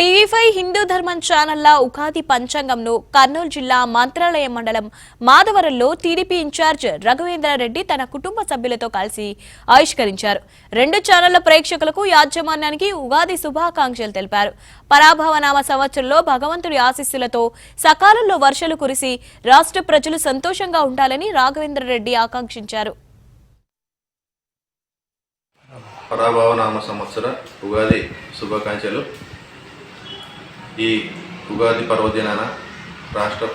TV5 Hindu ధర్మం ఛానళ్ల ఉగాది పంచాంగంను కర్నూలు జిల్లా మంత్రాలయం మండలం మాధవరంలో టీడీపీ ఇన్ఛార్జ్ రఘువేంద్రారెడ్డి తన కుటుంబ సభ్యులతో కలిసి ఆవిష్కరించారు. రెండు ఛానళ్ల ప్రేక్షకులకు యాజమాన్యానికి ఉగాది శుభాకాంక్షలు తెలిపారు. పరాభవనామ సంవత్సరంలో భగవంతుడి ఆశీస్సులతో సకాలంలో వర్షాలు కురిసి రాష్ట్ర ప్రజలు సంతోషంగా ఉండాలని రాఘవేంద్రారెడ్డి ఆకాంక్షించారు. పరాభవనామ సంవత్సర ఉగాది శుభాకాంక్షలు. ఈ ఉగాది పర్వదినాన రాష్ట్ర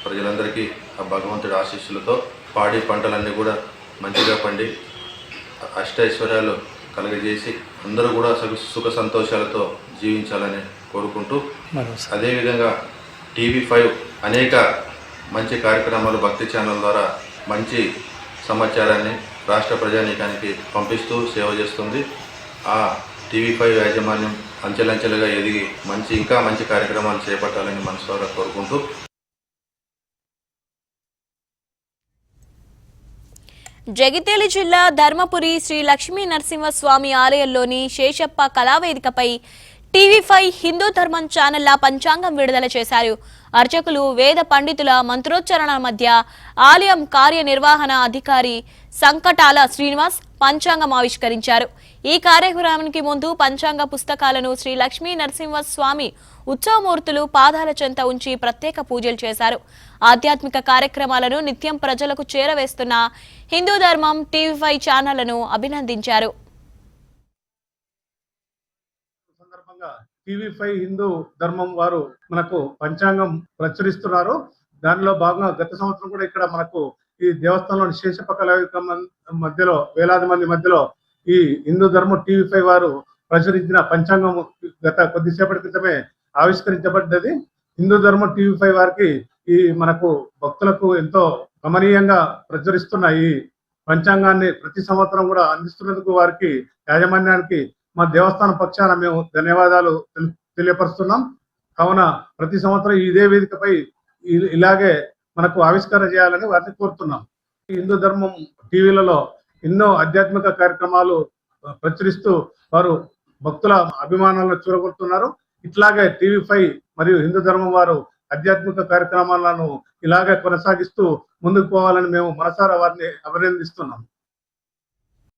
ప్రజలందరికీ ఆ భగవంతుడి ఆశీస్సులతో పాడి పంటలన్నీ కూడా మంచిగా పండి అష్టైశ్వర్యాలు కలుగజేసి అందరూ కూడా సుఖ సంతోషాలతో జీవించాలని కోరుకుంటూ, అదేవిధంగా టీవీ5 అనేక మంచి కార్యక్రమాలు భక్తి ఛానల్ ద్వారా మంచి సమాచారాన్ని రాష్ట్ర ప్రజానీకానికి పంపిస్తూ సేవ చేస్తుంది. ఆ టీవీ5 యాజమాన్యం అంచెలంచెలుగా ఎదిగి ఇంకా మంచి కార్యక్రమాలు చేపట్టాలని మనసారా కోరుకుంటూ, జగిత్యాల జిల్లా ధర్మపురి శ్రీ లక్ష్మీ నరసింహస్వామి ఆలయంలోని శేషప్ప కళావేదికపై టీవీ5 హిందూ ధర్మం ఛానళ్ల పంచాంగం విడుదల చేశారు. అర్చకులు వేద పండితుల మంత్రోచ్చరణ మధ్య ఆలయం కార్యనిర్వహణ అధికారి సంకటాల శ్రీనివాస్ పంచాంగం ఆవిష్కరించారు. ఈ కార్యక్రమానికి ముందు పంచాంగ పుస్తకాలను శ్రీ లక్ష్మీ నరసింహస్వామి ఉత్సవమూర్తులు పాదాల చెంత ఉంచి ప్రత్యేక పూజలు చేశారు. ఆధ్యాత్మిక కార్యక్రమాలను నిత్యం ప్రజలకు చేరవేస్తున్న హిందూ ధర్మం టీవీ5 ఛానళ్లను అభినందించారు. టీవీ5 హిందూ ధర్మం వారు మనకు పంచాంగం ప్రచురిస్తున్నారు. దానిలో భాగంగా గత సంవత్సరం కూడా ఇక్కడ మనకు ఈ దేవస్థానంలోని శేషప్ప కళావేదిక మధ్యలో వేలాది మంది మధ్యలో ఈ హిందూ ధర్మం టీవీ5 వారు ప్రచురించిన పంచాంగం గత కొద్దిసేపటి క్రితమే ఆవిష్కరించబడ్డది. హిందూ ధర్మం టీవీ5 వారికి ఈ మనకు భక్తులకు ఎంతో గమనీయంగా ప్రచురిస్తున్న ఈ పంచాంగాన్ని ప్రతి సంవత్సరం కూడా అందిస్తున్నందుకు వారికి యాజమాన్యానికి మా దేవస్థానం పక్షాన మేము ధన్యవాదాలు తెలియపరుస్తున్నాం. కావున ప్రతి సంవత్సరం ఇదే వేదికపై ఇలాగే మనకు ఆవిష్కరణ చేయాలని వారిని కోరుతున్నాం. హిందూ ధర్మం టీవీలలో ఎన్నో ఆధ్యాత్మిక కార్యక్రమాలు ప్రచురిస్తూ వారు భక్తుల అభిమానాలను చూరగొడుతున్నారు. ఇట్లాగే టీవీ5 మరియు హిందూ ధర్మం వారు ఆధ్యాత్మిక కార్యక్రమాలను ఇలాగే కొనసాగిస్తూ ముందుకు పోవాలని మేము మనసారా వారిని అభినందిస్తున్నాం.